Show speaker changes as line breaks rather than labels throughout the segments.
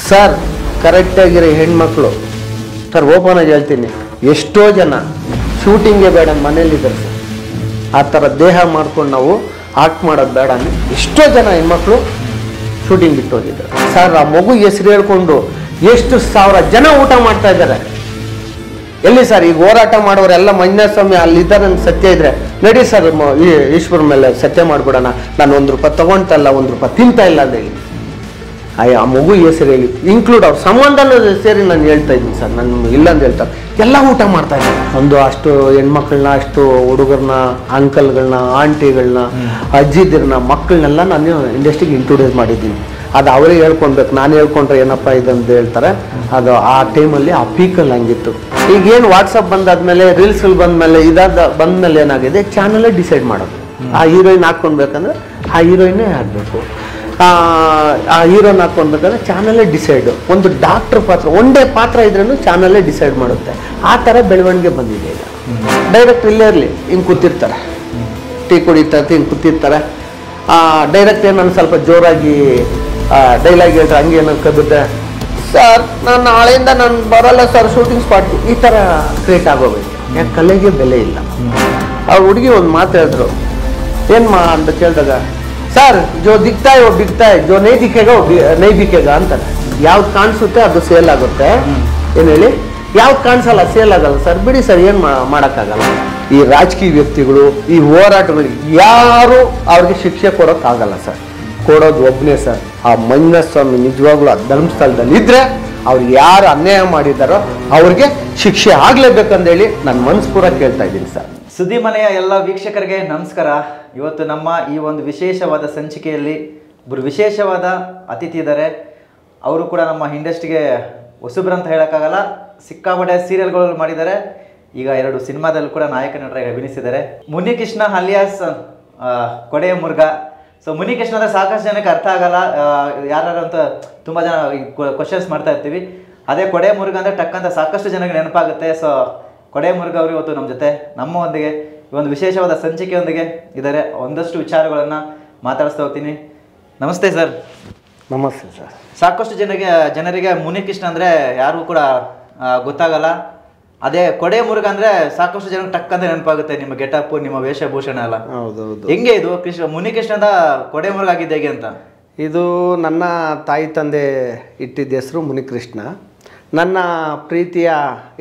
Sir ಕರೆಕ್ಟಾಗಿರೋ ಹೆಣ್ಮಕ್ಳು sir open ಆಗಿ ಹೇಳ್ತೀನಿ, ಎಷ್ಟೋ ಜನ ಶೂಟಿಂಗೇ ಬೇಡ ಮನೇಲಿದ್ದಾರೆ ಸರ್. ಆ ಥರ ದೇಹ ಮಾಡ್ಕೊಂಡು ನಾವು ಆಕ್ಟ್ ಮಾಡೋದು ಬೇಡ ಅಂದರೆ ಎಷ್ಟೋ ಜನ ಹೆಣ್ಮಕ್ಳು ಶೂಟಿಂಗ್ ಬಿಟ್ಟು ಹೋಗಿದ್ದಾರೆ ಸರ್. ಆ ಮಗು ಹೆಸರು ಹೇಳ್ಕೊಂಡು ಎಷ್ಟು ಸಾವಿರ ಜನ ಊಟ ಮಾಡ್ತಾ ಇದ್ದಾರೆ. ಎಲ್ಲಿ ಸರ್ ಈಗ ಹೋರಾಟ ಮಾಡೋರೆಲ್ಲ ಮಂಜುನಾಥ ಸ್ವಾಮಿ ಅಲ್ಲಿದ್ದಾರೆ, ನನಗೆ ಸತ್ಯ ಇದ್ರೆ ನಡಿ ಸರ್ ಈಶ್ವರ ಮೇಲೆ ಸತ್ಯ ಮಾಡ್ಬಿಡೋಣ, ನಾನು ₹1 ತಗೊಳ್ತಾ ಇಲ್ಲ, ₹1 ತಿಂತಾ ಇಲ್ಲ ಅಂತ ಹೇಳಿ ಆ ಮಗು ಹೆಸರು ಹೇಳಿ ಇನ್ಕ್ಲೂಡ್ ಅವ್ರ ಸಂಬಂಧನೂ ಸೇರಿ ನಾನು ಹೇಳ್ತಾ ಇದ್ದೀನಿ ಸರ್. ನಾನು ಇಲ್ಲ ಅಂತ ಹೇಳ್ತಾರೆ, ಎಲ್ಲ ಊಟ ಮಾಡ್ತಾ ಇದ್ದಾರೆ. ಒಂದು ಅಷ್ಟು ಹೆಣ್ಮಕ್ಳನ್ನ, ಅಷ್ಟು ಹುಡುಗರನ್ನ, ಅಂಕಲ್ಗಳನ್ನ, ಆಂಟಿಗಳನ್ನ, ಅಜ್ಜಿದಿರನ್ನ, ಮಕ್ಕಳನ್ನೆಲ್ಲ ನಾನು ಇಂಡಸ್ಟ್ರಿಗೆ ಇಂಟ್ರೊಡ್ಯೂಸ್ ಮಾಡಿದ್ದೀನಿ. ಅದು ಅವರೇ ಹೇಳ್ಕೊಳ್ಬೇಕು, ನಾನು ಹೇಳ್ಕೊಂಡ್ರೆ ಏನಪ್ಪ ಇದಂತ ಹೇಳ್ತಾರೆ. ಅದು ಆ ಟೈಮಲ್ಲಿ ಆ ಪೀಕಲ್ಲಿ ಹಂಗಿತ್ತು. ಈಗೇನು ವಾಟ್ಸಪ್ ಬಂದಾದ್ಮೇಲೆ, ರೀಲ್ಸ್ಗಳು ಬಂದಮೇಲೆ, ಬಂದಮೇಲೆ ಏನಾಗಿದೆ, ಚಾನಲೇ ಡಿಸೈಡ್ ಮಾಡೋದು. ಆ ಹೀರೋಯಿನ್ ಹಾಕ್ಕೊಳ್ಬೇಕಂದ್ರೆ ಆ ಹೀರೋಯಿನ್ನೇ ಆಗಬೇಕು, ಆ ಹೀರೋನ್ ಹಾಕ್ಕೊಳ್ಬೇಕಂದ್ರೆ ಚಾನಲೇ ಡಿಸೈಡ್. ಒಂದು ಡಾಕ್ಟರ್ ಪಾತ್ರ, ಒಂದೇ ಪಾತ್ರ ಇದ್ರೂ ಚಾನಲೇ ಡಿಸೈಡ್ ಮಾಡುತ್ತೆ. ಆ ಥರ ಬೆಳವಣಿಗೆ ಬಂದಿದೆ ಈಗ. ಡೈರೆಕ್ಟ್ ಇಲ್ಲೇ ಇರಲಿ ಹಿಂಗೆ ಕೂತಿರ್ತಾರೆ, ಟೀ ಕುಡಿತಾ ಹಿಂಗೆ ಕೂತಿರ್ತಾರೆ. ಡೈರೆಕ್ಟ್ ನಾನು ಸ್ವಲ್ಪ ಜೋರಾಗಿ ಡೈಲಾಗ್ ಹೇಳ್ತಾರೆ, ಹಂಗೆ ಏನಾದ್ರು ಕಬಿದ್ದೆ ಸರ್ ನಾನು ನಾಳೆಯಿಂದ ನಾನು ಬರೋಲ್ಲ ಸರ್ ಶೂಟಿಂಗ್ ಸ್ಪಾಟ್ಗೆ, ಈ ಥರ ಕ್ರಿಯೇಟ್ ಆಗೋಬೇಕು. ಯಾಕೆ ಕಲೆಗೆ ಬೆಲೆ ಇಲ್ಲ. ಅವ್ರ ಹುಡುಗಿ ಒಂದು ಮಾತು ಹೇಳಿದ್ರು, ಏನು ಅಂತ ಕೇಳಿದಾಗ, ಸರ್ ಜೋ ದಿಕ್ತಾ है वो बिकता है, जो नहीं दिखेगा वो नहीं बिकेगा ಅಂತಾರೆ. ಯಾವ್ದು ಕಾಣಿಸುತ್ತೆ ಅದು ಸೇಲ್ ಆಗುತ್ತೆ. ಏನು ಹೇಳಿ, ಯಾವ್ದು ಕಾಣಿಸಲ್ಲ ಸೇಲ್ ಆಗಲ್ಲ ಸರ್. ಬಿಡಿ ಸರ್, ಏನು ಮಾಡೋಕ್ಕಾಗಲ್ಲ. ಈ ರಾಜಕೀಯ ವ್ಯಕ್ತಿಗಳು, ಈ ಹೋರಾಟಗಳಿಗೆ ಯಾರು ಅವ್ರಿಗೆ ಶಿಕ್ಷೆ ಕೊಡೋಕ್ಕಾಗಲ್ಲ ಸರ್. ಕೊಡೋದು ಒಬ್ಬನೇ ಸರ್, ಆ ಮಂಜುನಾಥ ಸ್ವಾಮಿ. ನಿಜವಾಗ್ಲೂ ಆ ಧರ್ಮಸ್ಥಳದಲ್ಲಿ ಇದ್ರೆ ಅವ್ರಿಗೆ ಯಾರು ಅನ್ಯಾಯ ಮಾಡಿದಾರೋ ಅವ್ರಿಗೆ ಶಿಕ್ಷೆ ಆಗ್ಲೇಬೇಕಂದೇಳಿ ನಾನು ಮನಸ್ಪೂರ ಕೇಳ್ತಾ ಇದ್ದೀನಿ ಸರ್.
ಸುದ್ದಿ ಮನೆಯ ಎಲ್ಲ ವೀಕ್ಷಕರಿಗೆ ನಮಸ್ಕಾರ. ಇವತ್ತು ನಮ್ಮ ಈ ಒಂದು ವಿಶೇಷವಾದ ಸಂಚಿಕೆಯಲ್ಲಿ ಒಬ್ಬರು ವಿಶೇಷವಾದ ಅತಿಥಿ ಇದ್ದಾರೆ. ಅವರು ಕೂಡ ನಮ್ಮ ಇಂಡಸ್ಟ್ರಿಗೆ ಹೊಸಬ್ರು ಅಂತ ಹೇಳೋಕ್ಕಾಗಲ್ಲ, ಸಿಕ್ಕಾಪಟ್ಟೆ ಸೀರಿಯಲ್ಗಳು ಮಾಡಿದ್ದಾರೆ. ಈಗ 2 ಸಿನಿಮಾದಲ್ಲಿ ಕೂಡ ನಾಯಕ ನಟರಾಗಿ ಅಭಿನಯಿಸಿದ್ದಾರೆ. ಮುನಿಕೃಷ್ಣ ಅಲಿಯಾಸ್ ಕೊಡೆಯ ಮುರುಘ. ಸೊ ಮುನಿಕೃಷ್ಣ ಅಂದರೆ ಸಾಕಷ್ಟು ಜನಕ್ಕೆ ಅರ್ಥ ಆಗಲ್ಲ, ಯಾರು ಅಂತ ತುಂಬ ಜನ ಕ್ವಶನ್ಸ್ ಮಾಡ್ತಾ ಇರ್ತೀವಿ. ಅದೇ ಕೊಡೆಯ ಮುರುಘ ಅಂದರೆ ಟಕ್ ಅಂತ ಸಾಕಷ್ಟು ಜನಕ್ಕೆ ನೆನಪಾಗುತ್ತೆ. ಸೊ ಕೊಡೆಯ ಮುರುಘ ಅವರು ಇವತ್ತು ನಮ್ಮ ಜೊತೆ ನಮ್ಮೊಂದಿಗೆ ಈ ಒಂದು ವಿಶೇಷವಾದ ಸಂಚಿಕೆಯೊಂದಿಗೆ ಇದ್ದಾರೆ. ಒಂದಷ್ಟು ವಿಚಾರಗಳನ್ನು ಮಾತಾಡಿಸ್ತಾ ಹೋಗ್ತೀನಿ. ನಮಸ್ತೆ ಸರ್.
ನಮಸ್ತೆ ಸರ್.
ಸಾಕಷ್ಟು ಜನರಿಗೆ ಮುನಿಕೃಷ್ಣ ಅಂದರೆ ಯಾರಿಗೂ ಕೂಡ ಗೊತ್ತಾಗಲ್ಲ. ಅದೇ ಕೊಡೆಯ ಮುರುಘ ಅಂದರೆ ಸಾಕಷ್ಟು ಜನಕ್ಕೆ ಟಕ್ ಅಂತ ನೆನಪಾಗುತ್ತೆ, ನಿಮ್ಮ ಗೆಟಪ್, ನಿಮ್ಮ ವೇಷಭೂಷಣ ಎಲ್ಲ.
ಹೌದೌದು.
ಹೆಂಗೆ ಇದು ಮುನಿಕೃಷ್ಣದ ಕೊಡೆಯ ಮುರುಘ ಆಗಿದ್ದು ಹೇಗೆ ಅಂತ?
ಇದು ನನ್ನ ತಾಯಿ ತಂದೆ ಇಟ್ಟಿದ್ದ ಹೆಸರು ಮುನಿಕೃಷ್ಣ. ನನ್ನ ಪ್ರೀತಿಯ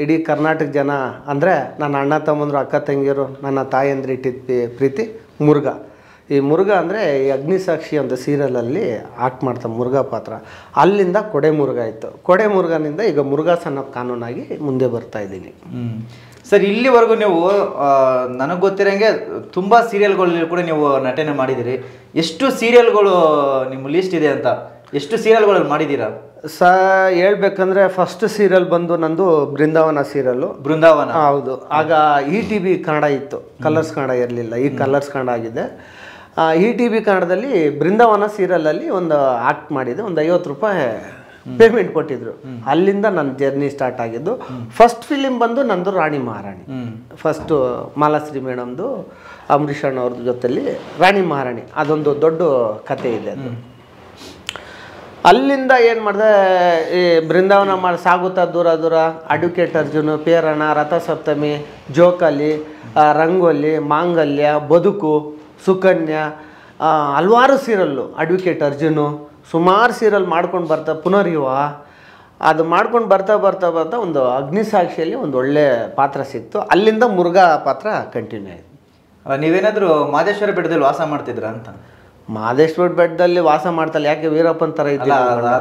ಇಡೀ ಕರ್ನಾಟಕ ಜನ ಅಂದರೆ ನನ್ನ ಅಣ್ಣ ತಮ್ಮಂದರು, ಅಕ್ಕ ತಂಗಿಯರು, ನನ್ನ ತಾಯಂದ್ರೆ ಇಟ್ಟಿದ್ದ ಪ್ರೀತಿ ಮುರುಘ. ಈ ಮುರುಘ ಅಂದರೆ ಈ ಅಗ್ನಿಸಾಕ್ಷಿ ಅಂತ ಸೀರಿಯಲಲ್ಲಿ ಆಕ್ಟ್ ಮಾಡ್ತಾ ಮುರುಘ ಪಾತ್ರ. ಅಲ್ಲಿಂದ ಕೊಡೆ ಮುರುಘ ಇತ್ತು. ಕೊಡೆ ಮುರುಘನಿಂದ ಈಗ ಮುರುಘಾ ಸನ್ ಆಫ್ ಕಾನೂನಾಗಿ ಮುಂದೆ ಬರ್ತಾ ಇದ್ದೀನಿ.
ಸರ್, ಇಲ್ಲಿವರೆಗೂ ನೀವು ನನಗೆ ಗೊತ್ತಿರೋಂಗೆ ತುಂಬ ಸೀರಿಯಲ್ಗಳಲ್ಲಿ ಕೂಡ ನೀವು ನಟನೆ ಮಾಡಿದ್ದೀರಿ. ಎಷ್ಟು ಸೀರಿಯಲ್ಗಳು ನಿಮ್ಮ ಲೀಸ್ಟ್ ಇದೆ ಅಂತ, ಎಷ್ಟು ಸೀರಿಯಲ್ಗಳಲ್ಲಿ ಮಾಡಿದ್ದೀರಾ?
ಹೇಳ್ಬೇಕಂದ್ರೆ ಫಸ್ಟ್ ಸೀರಿಯಲ್ ಬಂದು ನಂದು ಬೃಂದಾವನ ಸೀರಿಯಲ್ಲು.
ಬೃಂದಾವನ,
ಹೌದು. ಆಗ ETV ಕನ್ನಡ ಇತ್ತು, ಕಲರ್ಸ್ ಕನ್ನಡ ಇರಲಿಲ್ಲ. ಈಗ ಕಲರ್ಸ್ ಕನ್ನಡ ಆಗಿದೆ. ETV ಕನ್ನಡದಲ್ಲಿ ಬೃಂದಾವನ ಸೀರಿಯಲಲ್ಲಿ ಒಂದು ಆಕ್ಟ್ ಮಾಡಿದೆ. ಒಂದು ₹50 ಪೇಮೆಂಟ್ ಕೊಟ್ಟಿದ್ರು. ಅಲ್ಲಿಂದ ನನ್ನ ಜರ್ನಿ ಸ್ಟಾರ್ಟ್ ಆಗಿದ್ದು. ಫಸ್ಟ್ ಫಿಲಿಮ್ ಬಂದು ನಂದು ರಾಣಿ ಮಹಾರಾಣಿ. ಫಸ್ಟು ಮಾಲಾಶ್ರೀ ಮೇಡಮ್ದು, ಅಂಬರೀಷ್ ಅಣ್ಣ ಅವ್ರದ್ದು ಜೊತೆಲಿ ರಾಣಿ ಮಹಾರಾಣಿ. ಅದೊಂದು ದೊಡ್ಡ ಕತೆ ಇದೆ ಅದು. ಅಲ್ಲಿಂದ ಏನು ಮಾಡಿದೆ, ಈ ಬೃಂದಾವನ ಮಾಡಿ ಸಾಗುತ್ತಾ ದೂರ ದೂರ, ಅಡ್ವೊಕೇಟ್ ಅರ್ಜುನು, ಪೇರಣ, ರಥಸಪ್ತಮಿ, ಜೋಕಾಲಿ, ರಂಗೋಲಿ, ಮಾಂಗಲ್ಯ, ಬದುಕು, ಸುಕನ್ಯಾ, ಹಲವಾರು ಸೀರಿಯಲ್ಲು, ಅಡ್ವೊಕೇಟ್ ಅರ್ಜುನು, ಸುಮಾರು ಸೀರಿಯಲ್ ಮಾಡ್ಕೊಂಡು ಬರ್ತಾ, ಪುನರ್ಯುವ, ಅದು ಮಾಡ್ಕೊಂಡು ಬರ್ತಾ ಬರ್ತಾ ಬರ್ತಾ ಒಂದು ಅಗ್ನಿಸಾಕ್ಷಿಯಲ್ಲಿ ಒಂದು ಒಳ್ಳೆ ಪಾತ್ರ ಸಿಕ್ತು. ಅಲ್ಲಿಂದ ಮುರುಘಾ ಪಾತ್ರ ಕಂಟಿನ್ಯೂ ಆಯಿತು.
ನೀವೇನಾದರೂ ಮಾದೇಶ್ವರ ಬೆಟ್ಟದಲ್ಲಿ ವಾಸ ಮಾಡ್ತಿದ್ರ ಅಂತ?
ಮಾದೇಶ್ವರ ಬೆಟ್ಟದಲ್ಲಿ ವಾಸ ಮಾಡ್ತಲ್ಲ, ಯಾಕೆ ವೀರಪ್ಪನ ಥರ ಇದ್ದಿಲ್ಲ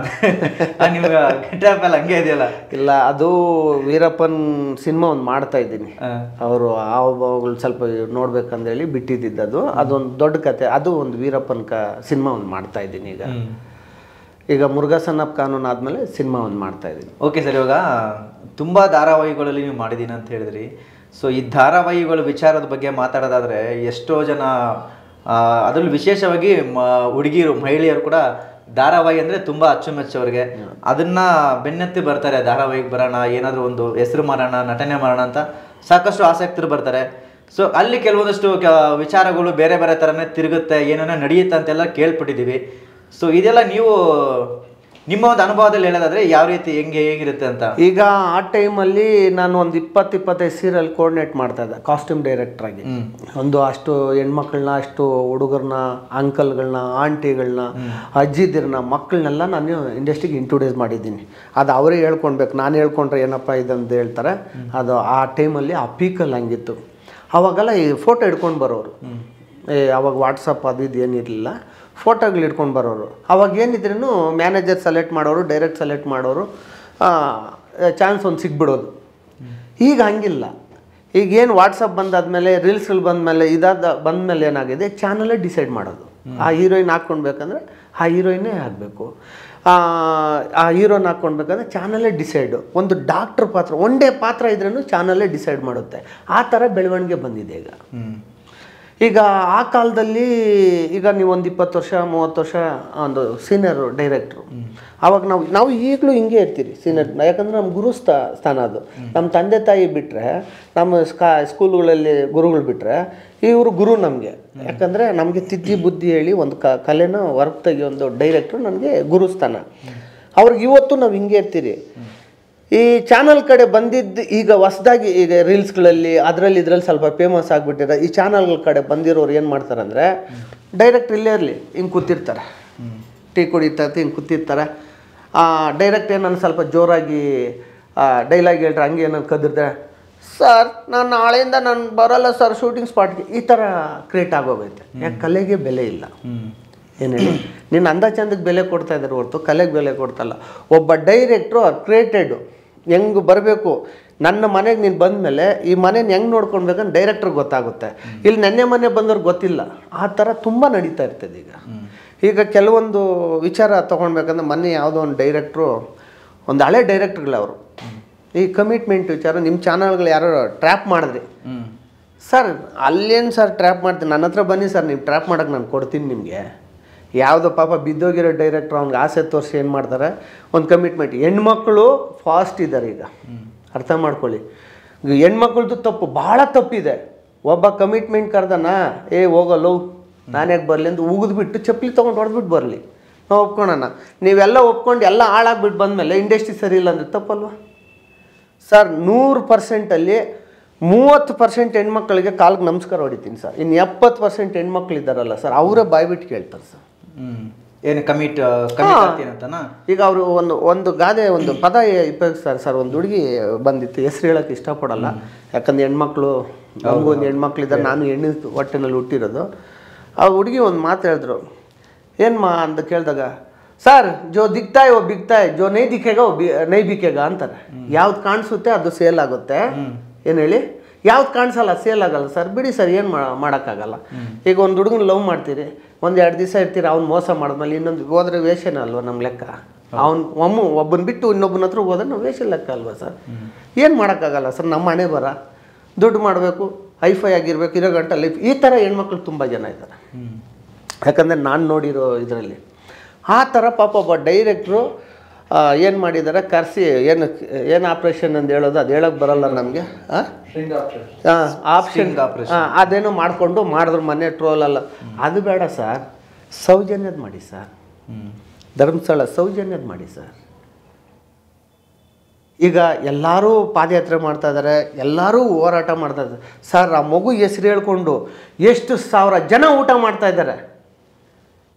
ನಿಮ್ಗೆ ಹಂಗೆ ಇದೆಯಲ್ಲ?
ಇಲ್ಲ, ಅದು ವೀರಪ್ಪನ್ ಸಿನಿಮಾ ಒಂದು ಮಾಡ್ತಾ ಇದ್ದೀನಿ. ಅವರು ಅವುಗಳು ಸ್ವಲ್ಪ ನೋಡ್ಬೇಕಂದೇಳಿ ಬಿಟ್ಟಿದ್ದು. ಅದೊಂದು ದೊಡ್ಡ ಕತೆ. ಅದು ಒಂದು ವೀರಪ್ಪನ್ ಸಿನಿಮಾ ಒಂದು ಮಾಡ್ತಾ ಇದ್ದೀನಿ. ಈಗ ಮುರುಘಾ ಸನ್ ಆಫ್ ಕಾನೂನು ಆದಮೇಲೆ ಸಿನಿಮಾ ಒಂದು ಮಾಡ್ತಾ ಇದ್ದೀನಿ.
ಓಕೆ ಸರ್, ಇವಾಗ ತುಂಬ ಧಾರಾವಾಹಿಗಳಲ್ಲಿ ನೀವು ಮಾಡಿದ್ದೀನಿ ಅಂತ ಹೇಳಿದ್ರಿ. ಸೊ ಈ ಧಾರಾವಾಹಿಗಳ ವಿಚಾರದ ಬಗ್ಗೆ ಮಾತಾಡೋದಾದರೆ ಎಷ್ಟೋ ಜನ, ಅದರಲ್ಲಿ ವಿಶೇಷವಾಗಿ ಹುಡುಗಿಯರು, ಮಹಿಳೆಯರು ಕೂಡ ಧಾರಾವಾಹಿ ಅಂದರೆ ತುಂಬ ಅಚ್ಚುಮೆಚ್ಚವ್ರಿಗೆ. ಅದನ್ನು ಬೆನ್ನತ್ತಿ ಬರ್ತಾರೆ, ಧಾರಾವಾಹಿಗೆ ಬರೋಣ, ಏನಾದರೂ ಒಂದು ಹೆಸರು ಮಾಡೋಣ, ನಟನೆ ಮಾಡೋಣ ಅಂತ ಸಾಕಷ್ಟು ಆಸಕ್ತರು ಬರ್ತಾರೆ. ಸೊ ಅಲ್ಲಿ ಕೆಲವೊಂದಷ್ಟು ವಿಚಾರಗಳು ಬೇರೆ ಬೇರೆ ಥರನೇ ತಿರುಗುತ್ತೆ, ಏನೇನೋ ನಡೆಯುತ್ತೆ ಅಂತೆಲ್ಲ ಕೇಳ್ಪಟ್ಟಿದ್ದೀವಿ. ಸೊ ಇದೆಲ್ಲ ನೀವು ನಿಮ್ಮ ಒಂದು ಅನುಭವದಲ್ಲಿ ಹೇಳೋದಾದ್ರೆ ಯಾವ ರೀತಿ ಹೇಗಿರುತ್ತೆ ಅಂತ?
ಈಗ ಆ ಟೈಮಲ್ಲಿ ನಾನು ಒಂದು 20-25 ಸೀರಿಯಲ್ ಕೋಆರ್ಡಿನೇಟ್ ಮಾಡ್ತಾ ಇದ್ದೆ ಕಾಸ್ಟ್ಯೂಮ್ ಡೈರೆಕ್ಟರ್ ಆಗಿ. ಒಂದು ಅಷ್ಟು ಹೆಣ್ಮಕ್ಳನ್ನ, ಅಷ್ಟು ಹುಡುಗರನ್ನ, ಅಂಕಲ್ಗಳನ್ನ, ಆಂಟಿಗಳನ್ನ, ಅಜ್ಜಿದಿರನ್ನ, ಮಕ್ಕಳನ್ನೆಲ್ಲ ನಾನು ಇಂಡಸ್ಟ್ರಿಗೆ ಇಂಟ್ರೊಡ್ಯೂಸ್ ಮಾಡಿದ್ದೀನಿ. ಅದು ಅವರೇ ಹೇಳ್ಕೊಳ್ಬೇಕು, ನಾನು ಹೇಳ್ಕೊಂಡ್ರೆ ಏನಪ್ಪ ಇದಂತ ಹೇಳ್ತಾರೆ. ಅದು ಆ ಟೈಮಲ್ಲಿ ಆ ಪೀಕಲ್ಲಿ ಹಂಗಿತ್ತು. ಅವಾಗೆಲ್ಲ ಈ ಫೋಟೋ ಹಿಡ್ಕೊಂಡು ಬರೋರು, ಅವಾಗ ವಾಟ್ಸಪ್ ಅದು ಇದು ಏನಿರಲಿಲ್ಲ, ಫೋಟೋಗಳು ಇಟ್ಕೊಂಡು ಬರೋರು. ಅವಾಗ ಏನಿದ್ರೂ ಮ್ಯಾನೇಜರ್ ಸೆಲೆಕ್ಟ್ ಮಾಡೋರು, ಡೈರೆಕ್ಟ್ ಸೆಲೆಕ್ಟ್ ಮಾಡೋರು, ಚಾನ್ಸ್ ಒಂದು ಸಿಗ್ಬಿಡೋದು. ಈಗ ಹಂಗಿಲ್ಲ. ಈಗೇನು ವಾಟ್ಸಪ್ ಬಂದಾದಮೇಲೆ, ರೀಲ್ಸ್ಗಳು ಬಂದಮೇಲೆ, ಬಂದಮೇಲೆ ಏನಾಗಿದೆ, ಚಾನಲೇ ಡಿಸೈಡ್ ಮಾಡೋದು. ಆ ಹೀರೋಯಿನ್ ಹಾಕ್ಕೊಳ್ಬೇಕಂದ್ರೆ ಆ ಹೀರೋಯಿನ್ನೇ ಆಗಬೇಕು, ಆ ಹೀರೋನ ಹಾಕ್ಕೊಳ್ಬೇಕಂದ್ರೆ ಚಾನಲೇ ಡಿಸೈಡು. ಒಂದು ಡಾಕ್ಟ್ರ್ ಪಾತ್ರ, ಒಂದೇ ಪಾತ್ರ ಇದ್ರೂ ಚಾನಲೇ ಡಿಸೈಡ್ ಮಾಡುತ್ತೆ. ಆ ಥರ ಬೆಳವಣಿಗೆ ಬಂದಿದೆ ಈಗ. ಈಗ ಆ ಕಾಲದಲ್ಲಿ ಈಗ ನೀವು ಒಂದು 20 ವರ್ಷ 30 ವರ್ಷ ಒಂದು ಸೀನಿಯರ್ ಡೈರೆಕ್ಟ್ರು, ಆವಾಗ ನಾವು ಈಗಲೂ ಹಿಂಗೆ ಇರ್ತೀರಿ ಸೀನಿಯರ್. ಯಾಕಂದರೆ ನಮ್ಮ ಗುರು ಸ್ಥಾನ ಅದು. ನಮ್ಮ ತಂದೆ ತಾಯಿ ಬಿಟ್ಟರೆ, ನಮ್ಮ ಸ್ಕೂಲ್ಗಳಲ್ಲಿ ಗುರುಗಳು ಬಿಟ್ಟರೆ ಇವರು ಗುರು ನಮಗೆ. ಯಾಕಂದರೆ ನಮಗೆ ತಿದ್ದಿ ಬುದ್ಧಿ ಹೇಳಿ ಒಂದು ಕಲೆನ ಹೊರಗೆ ತೆಗಿ ಒಂದು ಡೈರೆಕ್ಟ್ರು ನನಗೆ ಗುರು ಸ್ಥಾನ. ಅವ್ರಿಗೆ ಇವತ್ತು ನಾವು ಹಿಂಗೆ ಇರ್ತೀರಿ. ಈ ಚಾನಲ್ ಕಡೆ ಬಂದಿದ್ದು ಈಗ ಹೊಸದಾಗಿ ಈಗ ರೀಲ್ಸ್ಗಳಲ್ಲಿ ಇದ್ರಲ್ಲಿ ಸ್ವಲ್ಪ ಫೇಮಸ್ ಆಗಿಬಿಟ್ಟಿದೆ. ಈ ಚಾನಲ್ಗಳ ಕಡೆ ಬಂದಿರೋರು ಏನು ಮಾಡ್ತಾರೆ ಅಂದರೆ, ಡೈರೆಕ್ಟ್ ಇಲ್ಲೇ ಇರಲಿ ಹಿಂಗೆ ಕೂತಿರ್ತಾರೆ, ಟೀ ಕುಡಿತೈತಿ ಹಿಂಗೆ ಕೂತಿರ್ತಾರೆ. ಡೈರೆಕ್ಟ್ ಏನನ್ನು ಸ್ವಲ್ಪ ಜೋರಾಗಿ ಡೈಲಾಗ್ ಹೇಳ್ರೆ, ಹಂಗೆ ಏನನ್ನು ಕದಿರ್ದೆ, ಸರ್ ನಾನು ನಾಳೆಯಿಂದ ನಾನು ಬರೋಲ್ಲ ಸರ್ ಶೂಟಿಂಗ್ ಸ್ಪಾಟ್ಗೆ, ಈ ಥರ ಕ್ರಿಯೇಟ್ ಆಗೋಗೈತೆ. ಯಾಕೆ ಕಲೆಗೆ ಬೆಲೆ ಇಲ್ಲ. ಏನು ಹೇಳಿ, ನೀನು ಅಂದ ಚಂದಕ್ಕೆ ಬೆಲೆ ಕೊಡ್ತಾ ಇದ್ದಾರೆ ಹೊರತು ಕಲೆಗೆ ಬೆಲೆ ಕೊಡ್ತಲ್ಲ. ಒಬ್ಬ ಡೈರೆಕ್ಟ್ರು ಕ್ರಿಯೇಟೆಡು ಹೆಂಗೆ ಬರಬೇಕು, ನನ್ನ ಮನೆಗೆ ನೀನು ಬಂದಮೇಲೆ ಈ ಮನೇನ ಹೆಂಗೆ ನೋಡ್ಕೊಳ್ಬೇಕಂತ ಡೈರೆಕ್ಟ್ರಿಗೆ ಗೊತ್ತಾಗುತ್ತೆ. ಇಲ್ಲಿ ನೆನ್ನೆ ಮನೆ ಬಂದವ್ರಿಗೆ ಗೊತ್ತಿಲ್ಲ. ಆ ಥರ ತುಂಬ ನಡೀತಾ ಇರ್ತದೆ ಈಗ ಕೆಲವೊಂದು ವಿಚಾರ ತೊಗೊಳ್ಬೇಕಂದ್ರೆ, ಮೊನ್ನೆ ಯಾವುದೋ ಒಂದು ಡೈರೆಕ್ಟ್ರು, ಒಂದು ಹಳೆ ಡೈರೆಕ್ಟ್ರುಗಳವರು ಈ ಕಮಿಟ್ಮೆಂಟ್ ವಿಚಾರ ನಿಮ್ಮ ಚಾನಲ್ಗಳು ಯಾರೋ ಟ್ರ್ಯಾಪ್ ಮಾಡಿದ್ರಿ ಸರ್. ಅಲ್ಲೇನು ಸರ್ ಟ್ರ್ಯಾಪ್ ಮಾಡ್ತೀನಿ, ನನ್ನ ಹತ್ರ ಬನ್ನಿ ಸರ್, ನೀವು ಟ್ರ್ಯಾಪ್ ಮಾಡೋಕ್ಕೆ ನಾನು ಕೊಡ್ತೀನಿ ನಿಮಗೆ. ಯಾವುದೋ ಪಾಪ ಬಿದ್ದೋಗಿರೋ ಡೈರೆಕ್ಟ್ರು ಅವ್ನಿಗೆ ಆಸೆ ತೋರಿಸಿ ಏನು ಮಾಡ್ತಾರೆ, ಒಂದು ಕಮಿಟ್ಮೆಂಟ್. ಹೆಣ್ಮಕ್ಳು ಫಾಸ್ಟ್ ಇದ್ದಾರೆ ಈಗ, ಅರ್ಥ ಮಾಡ್ಕೊಳ್ಳಿ. ಹೆಣ್ಮಕ್ಳದ್ದು ತಪ್ಪು ಭಾಳ ತಪ್ಪಿದೆ. ಒಬ್ಬ ಕಮಿಟ್ಮೆಂಟ್ ಕರ್ದನ, ಹೋಗಲ್ಲ ನಾನು ಯಾಕೆ ಬರಲಿ ಅಂತ ಉಗಿದ್ಬಿಟ್ಟು ಚಪ್ಪಲಿ ತೊಗೊಂಡು ಹೊಡೆದ್ಬಿಟ್ಟು ಬರಲಿ, ನಾವು ಒಪ್ಕೊಳ್ಳೋಣ. ನೀವೆಲ್ಲ ಒಪ್ಕೊಂಡು ಎಲ್ಲ ಹಾಳಾಗ್ಬಿಟ್ಟು ಬಂದಮೇಲೆ ಇಂಡಸ್ಟ್ರಿ ಸರಿ ಇಲ್ಲ ಅಂದರೆ ತಪ್ಪಲ್ವ ಸರ್? 100%ಅಲ್ಲಿ 30% ಹೆಣ್ಮಕ್ಳಿಗೆ ಕಾಲಿಗೆ ನಮಸ್ಕಾರ ಹೊಡಿತೀನಿ ಸರ್. ಇನ್ನು 70% ಹೆಣ್ಮಕ್ಳು ಇದ್ದಾರಲ್ಲ ಸರ್, ಅವರೇ ಬಾಯ್ಬಿಟ್ಟು ಕೇಳ್ತಾರೆ ಸರ್.
ಏನು ಕಮಿಟ್ ಅಂತನಾ? ಈಗ ಅವರು
ಒಂದು ಗಾದೆ ಒಂದು ಪದ ಉಪಯೋಗಿಸ್ತಾರೆ ಸರ್. ಒಂದು ಹುಡುಗಿ ಬಂದಿತ್ತು, ಹೆಸ್ರು ಹೇಳೋಕ್ಕೆ ಇಷ್ಟಪಡಲ್ಲ, ಯಾಕಂದ್ರೆ ಹೆಣ್ಮಕ್ಳು, ನಮಗೊಂದು ಹೆಣ್ಮಕ್ಳಿದ್ದಾರೆ, ನಾನು ಹೆಣ್ಣು ಹೊಟ್ಟೆನಲ್ಲಿ ಹುಟ್ಟಿರೋದು. ಆ ಹುಡುಗಿ ಒಂದು ಮಾತು ಹೇಳಿದ್ರು, ಏನು ಅಂತ ಕೇಳಿದಾಗ, ಸರ್ ಜೋ ದಿಕ್ತಾ ಹೋ ಬಿಕ್ತಾ ಹೈ, ಜೋ ನೈ ದಿಕ್ಕೇಗ ನೈ ಬಿಕ್ಕೇಗ ಅಂತಾರೆ. ಯಾವ್ದು ಕಾಣಿಸುತ್ತೆ ಅದು ಸೇಲ್ ಆಗುತ್ತೆ. ಏನು ಹೇಳಿ, ಯಾವ್ದು ಕಾಣಿಸಲ್ಲ ಸೇಲ್ ಆಗಲ್ಲ ಸರ್. ಬಿಡಿ ಸರ್, ಏನು ಮಾಡೋಕ್ಕಾಗಲ್ಲ. ಈಗ ಒಂದು ಹುಡುಗನ ಲವ್ ಮಾಡ್ತೀರಿ, 1-2 ದಿವಸ ಇರ್ತೀರಿ, ಅವ್ನು ಮೋಸ ಮಾಡಿದ್ಮೇಲೆ ಇನ್ನೊಂದು ಹೋದ್ರೆ ವೇಷನ ಅಲ್ವ ನಮ್ಮ ಲೆಕ್ಕ? ಅವ್ನು ಒಬ್ಬನ ಬಿಟ್ಟು ಇನ್ನೊಬ್ಬನ ಹತ್ರ ಹೋದ್ರೆ ನಾವು ವೇಷ ಲೆಕ್ಕ ಅಲ್ವ ಸರ್? ಏನು ಮಾಡೋಕ್ಕಾಗಲ್ಲ ಸರ್, ನಮ್ಮ ಹಣೆ ಬರ. ದುಡ್ಡು ಮಾಡಬೇಕು, ಹೈಫೈ ಆಗಿರ್ಬೇಕು, ಇರೋ ಗಂಟೆ ಲೈಫ್. ಈ ಥರ ಹೆಣ್ಮಕ್ಳು ತುಂಬ ಜನ ಇದ್ದಾರೆ. ಯಾಕಂದರೆ ನಾನು ನೋಡಿರೋ ಇದರಲ್ಲಿ ಆ ಥರ ಪಾಪ ಒಬ್ಬ ಡೈರೆಕ್ಟ್ರು ಏನು ಮಾಡಿದ್ದಾರೆ, ಕರೆಸಿ ಏನು ಆಪ್ರೇಷನ್ ಅಂತ ಹೇಳೋದು, ಅದು ಹೇಳೋಕ್ಕೆ ಬರಲ್ಲ ನಮಗೆ. ಆಪ್ಷನ್ ಅದೇನೋ ಮಾಡಿದ್ರು ಮನೆ ಟ್ರೋಲಲ್ಲ. ಅದು ಬೇಡ ಸರ್, ಸೌಜನ್ಯದ ಮಾಡಿ ಸರ್. ಧರ್ಮಸ್ಥಳ ಸೌಜನ್ಯದ ಮಾಡಿ ಸರ್. ಈಗ ಎಲ್ಲರೂ ಪಾದಯಾತ್ರೆ ಮಾಡ್ತಾ ಇದ್ದಾರೆ, ಎಲ್ಲರೂ ಹೋರಾಟ ಮಾಡ್ತಾ ಇದ್ದಾರೆ ಸರ್. ಆ ಮಗು ಹೆಸರು ಹೇಳ್ಕೊಂಡು ಎಷ್ಟು 1000 ಜನ ಊಟ ಮಾಡ್ತಾ ಇದ್ದಾರೆ.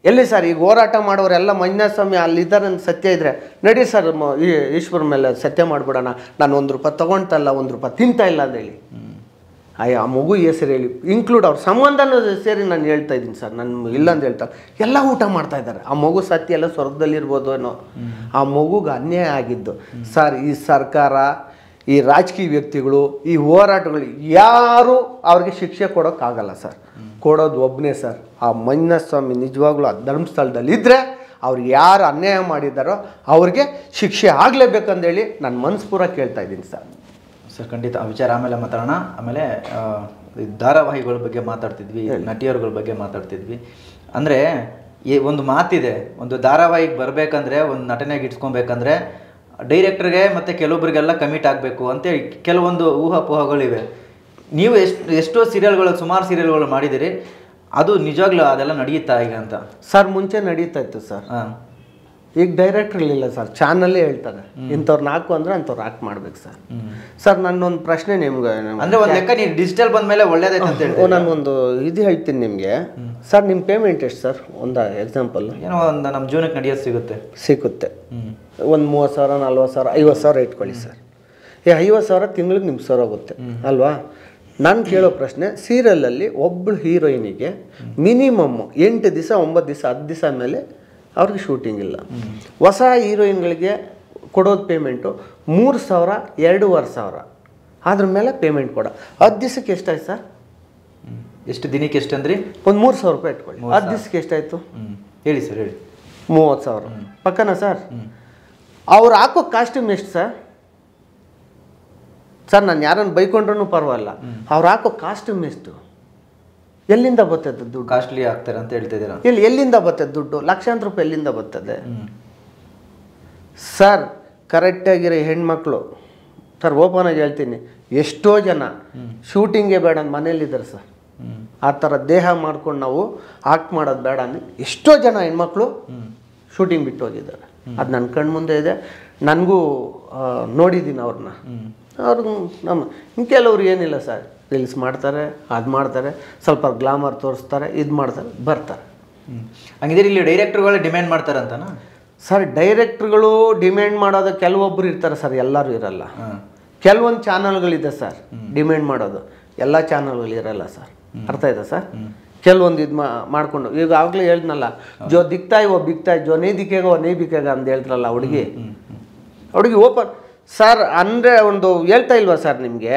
ಎಲ್ಲಿ ಸರ್ ಈಗ ಹೋರಾಟ ಮಾಡೋರೆಲ್ಲ ಮಂಜುನಾಥ ಸ್ವಾಮಿ ಅಲ್ಲಿದ್ದಾರೆ ಅಂತ ಸತ್ಯ ಇದ್ದರೆ ನಡಿ ಸರ್, ಈಶ್ವರ ಮೇಲೆ ಸತ್ಯ ಮಾಡಿಬಿಡೋಣ. ನಾನು ₹1 ತೊಗೊಳ್ತಲ್ಲ, ₹1 ತಿಂತಾ ಇಲ್ಲ ಅಂದೇಳಿ. ಆ ಮಗು ಹೆಸರು ಹೇಳಿ ಇನ್ಕ್ಲೂಡ್ ಅವ್ರ ಸಂಬಂಧನೂ ಸೇರಿ ನಾನು ಹೇಳ್ತಾ ಇದ್ದೀನಿ ಸರ್. ನಾನು ಇಲ್ಲ ಅಂತ ಹೇಳ್ತಾರೆ, ಎಲ್ಲ ಊಟ ಮಾಡ್ತಾ ಇದ್ದಾರೆ. ಆ ಮಗು ಸತ್ಯ ಎಲ್ಲ ಸ್ವರ್ಗದಲ್ಲಿರ್ಬೋದು ಏನೋ. ಆ ಮಗುಗೆ ಅನ್ಯಾಯ ಆಗಿದ್ದು ಸರ್. ಈ ಸರ್ಕಾರ, ಈ ರಾಜಕೀಯ ವ್ಯಕ್ತಿಗಳು, ಈ ಹೋರಾಟಗಳು ಯಾರು ಅವ್ರಿಗೆ ಶಿಕ್ಷೆ ಕೊಡೋಕ್ಕಾಗಲ್ಲ ಸರ್. ಕೊಡೋದು ಒಬ್ಬನೇ ಸರ್, ಆ ಮಂಜುನಾಥ ಸ್ವಾಮಿ. ನಿಜವಾಗ್ಲೂ ಆ ಧರ್ಮಸ್ಥಳದಲ್ಲಿ ಇದ್ದರೆ ಅವ್ರಿಗೆ ಯಾರು ಅನ್ಯಾಯ ಮಾಡಿದ್ದಾರೋ ಅವ್ರಿಗೆ ಶಿಕ್ಷೆ ಆಗಲೇಬೇಕಂದೇಳಿ ನಾನು ಮನಸ್ಪೂರ ಕೇಳ್ತಾ ಇದ್ದೀನಿ ಸರ್.
ಸರ್ ಖಂಡಿತ ಆ ವಿಚಾರ ಆಮೇಲೆ ಮಾತಾಡೋಣ. ಆಮೇಲೆ ಧಾರಾವಾಹಿಗಳ ಬಗ್ಗೆ ಮಾತಾಡ್ತಿದ್ವಿ, ನಟಿಯರುಗಳ ಬಗ್ಗೆ ಮಾತಾಡ್ತಿದ್ವಿ. ಅಂದರೆ ಈ ಒಂದು ಮಾತಿದೆ, ಒಂದು ಧಾರಾವಾಹಿಗೆ ಬರಬೇಕಂದ್ರೆ, ಒಂದು ನಟನೆಗೆ ಇಟ್ಸ್ಕೊಬೇಕಂದ್ರೆ ಡೈರೆಕ್ಟ್ರಿಗೆ ಮತ್ತು ಕೆಲವೊಬ್ರಿಗೆಲ್ಲ ಕಮಿಟ್ ಆಗಬೇಕು ಅಂತೇಳಿ ಕೆಲವೊಂದು ಊಹಾಪೋಹಗಳಿವೆ. ನೀವು ಎಷ್ಟೋ ಸೀರಿಯಲ್ಗಳು, ಸುಮಾರು ಸೀರಿಯಲ್ಗಳು ಮಾಡಿದ್ದೀರಿ. ಅದು ನಿಜವಾಗ್ಲೂ ಅದೆಲ್ಲ ನಡೆಯುತ್ತಾ ಈಗ ಅಂತ?
ಸರ್ ಮುಂಚೆ ನಡೀತಾ ಇತ್ತು ಸರ್. ಈಗ ಡೈರೆಕ್ಟ್ರಲ್ಲಿಲ್ಲ ಸರ್, ಚಾನಲ್ಲೇ ಹೇಳ್ತಾರೆ ಇಂಥವ್ರನ್ನ ಹಾಕು ಅಂದರೆ ಅಂಥವ್ರು ಹಾಕಿ ಮಾಡ್ಬೇಕು ಸರ್. ಸರ್ ನನ್ನೊಂದು ಪ್ರಶ್ನೆ ನಿಮ್ಗೆ,
ಅಂದ್ರೆ ಒಂದು ಲೆಕ್ಕ ನೀವು ಡಿಜಿಟಲ್ ಬಂದ್ಮೇಲೆ ಒಳ್ಳೇದೈತೆ ಅಂತ ಹೇಳಿ
ನಾನೊಂದು ಇದು ಹೇಳ್ತೀನಿ ನಿಮಗೆ ಸರ್. ನಿಮ್ಮ ಪೇಮೆಂಟ್ ಎಷ್ಟು ಸರ್? ಒಂದು ಎಕ್ಸಾಂಪಲ್
ಏನೋ ಒಂದು ನಮ್ಮ ಜೀವನಕ್ಕೆ ನಡೆಯೋದು
ಸಿಗುತ್ತೆ. ಒಂದು 30,000 40,000 50,000 ಇಟ್ಕೊಳ್ಳಿ ಸರ್. ಈ 50,000 ತಿಂಗಳಿಗೆ ನಿಮ್ಗೆ ಸರ್ ಹೋಗುತ್ತೆ ಅಲ್ವಾ? ನಾನು ಕೇಳೋ ಪ್ರಶ್ನೆ, ಸೀರಿಯಲಲ್ಲಿ ಒಬ್ಬಳು ಹೀರೋಯಿನಿಗೆ ಮಿನಿಮಮ್ 8 ದಿವಸ 9 ದಿವಸ 10 ದಿವಸ ಮೇಲೆ ಅವ್ರಿಗೆ ಶೂಟಿಂಗ್ ಇಲ್ಲ. ಹೊಸ ಹೀರೋಯಿನ್ಗಳಿಗೆ ಕೊಡೋದು ಪೇಮೆಂಟು 3,000 2,500, ಅದ್ರ ಮೇಲೆ ಪೇಮೆಂಟ್ ಕೊಡ. 10 ದಿವಸಕ್ಕೆ ಎಷ್ಟಾಯ್ತು ಸರ್?
ಎಷ್ಟು ದಿನಕ್ಕೆ ಎಷ್ಟು ಅಂದ್ರಿ?
ಒಂದು 3,000 ರೂಪಾಯಿ ಇಟ್ಕೊಳ್ಳಿ. 10 ದಿವಸಕ್ಕೆ ಎಷ್ಟಾಯಿತು
ಹೇಳಿ ಸರ್, ಹೇಳಿ.
30,000 ಪಕ್ಕನಾ ಸರ್? ಅವ್ರು ಹಾಕೋ ಕಾಸ್ಟ್ಯೂಮ್ ಎಷ್ಟು ಸರ್? ಸರ್ ನಾನು ಯಾರನ್ನು ಬೈಕೊಂಡ್ರೂ ಪರವಾಗಿಲ್ಲ, ಅವ್ರು ಹಾಕೋ ಕಾಸ್ಟ್ಯೂಮ್ ಎಷ್ಟು? ಎಲ್ಲಿಂದ ಬರ್ತದೆ ದುಡ್ಡು?
ಕಾಸ್ಟ್ಲಿ ಆಗ್ತಾರೆ ಅಂತ ಹೇಳ್ತಿದ್ದೀರಾ?
ಎಲ್ಲಿಂದ ಬರ್ತದೆ ದುಡ್ಡು? ಲಕ್ಷಾಂತರ ರೂಪಾಯಿ ಎಲ್ಲಿಂದ ಬರ್ತದೆ ಸರ್? ಕರೆಕ್ಟಾಗಿರೋ ಹೆಣ್ಮಕ್ಳು ಸರ್, ಓಪನ್ ಆಗಿ ಹೇಳ್ತೀನಿ, ಎಷ್ಟೋ ಜನ ಶೂಟಿಂಗೇ ಬೇಡ ಅಂತ ಮನೇಲಿದ್ದಾರೆ ಸರ್. ಆ ಥರ ದೇಹ ಮಾಡ್ಕೊಂಡು ನಾವು ಆಕ್ಟ್ ಮಾಡೋದು ಬೇಡ ಅಂತ ಎಷ್ಟೋ ಜನ ಹೆಣ್ಮಕ್ಳು ಶೂಟಿಂಗ್ ಬಿಟ್ಟು ಹೋಗಿದ್ದಾರೆ. ಅದು ನನ್ನ ಕಣ್ಣು ಮುಂದೆ ಇದೆ, ನನಗೂ ನೋಡಿದ್ದೀನಿ ಅವ್ರನ್ನ. ಅವ್ರಿಗೆ ನಮ್ಮ ಕೆಲವ್ರು ಏನಿಲ್ಲ ಸರ್, ರೀಲ್ಸ್ ಮಾಡ್ತಾರೆ, ಅದು ಮಾಡ್ತಾರೆ, ಸ್ವಲ್ಪ ಗ್ಲಾಮರ್ ತೋರಿಸ್ತಾರೆ, ಇದು ಮಾಡ್ತಾರೆ, ಬರ್ತಾರೆ.
ಹಂಗಿದ್ರೆ ಇಲ್ಲಿ ಡೈರೆಕ್ಟರ್ಗಳು ಡಿಮ್ಯಾಂಡ್ ಮಾಡ್ತಾರಂತನಾ
ಸರ್? ಡೈರೆಕ್ಟ್ರುಗಳು ಡಿಮ್ಯಾಂಡ್ ಮಾಡೋದು ಕೆಲವೊಬ್ಬರು ಇರ್ತಾರೆ ಸರ್, ಎಲ್ಲರೂ ಇರಲ್ಲ. ಕೆಲವೊಂದು ಚಾನಲ್ಗಳಿದೆ ಸರ್ ಡಿಮ್ಯಾಂಡ್ ಮಾಡೋದು, ಎಲ್ಲ ಚಾನಲ್ಗಳು ಇರಲ್ಲ ಸರ್. ಅರ್ಥ ಆಯ್ತಾ ಸರ್? ಕೆಲವೊಂದು ಇದು ಮಾಡ್ಕೊಂಡು, ಈಗ ಆಗಲೇ ಹೇಳಿದ್ನಲ್ಲ, ಜೋ ದಿಕ್ತಾಯಿ ಓ ಬಿಕ್ತಾಯಿ, ಜೋ ನೈ ದಿಕ್ಕೇಗ ಓ ನೈ ಬಿಕ್ಕೇಗ ಅಂತ ಹೇಳ್ತಾರಲ್ಲ ಹುಡುಗಿ ಓಪನ್ ಸರ್. ಅಂದರೆ ಒಂದು ಹೇಳ್ತಾ ಇಲ್ವಾ ಸರ್ ನಿಮಗೆ,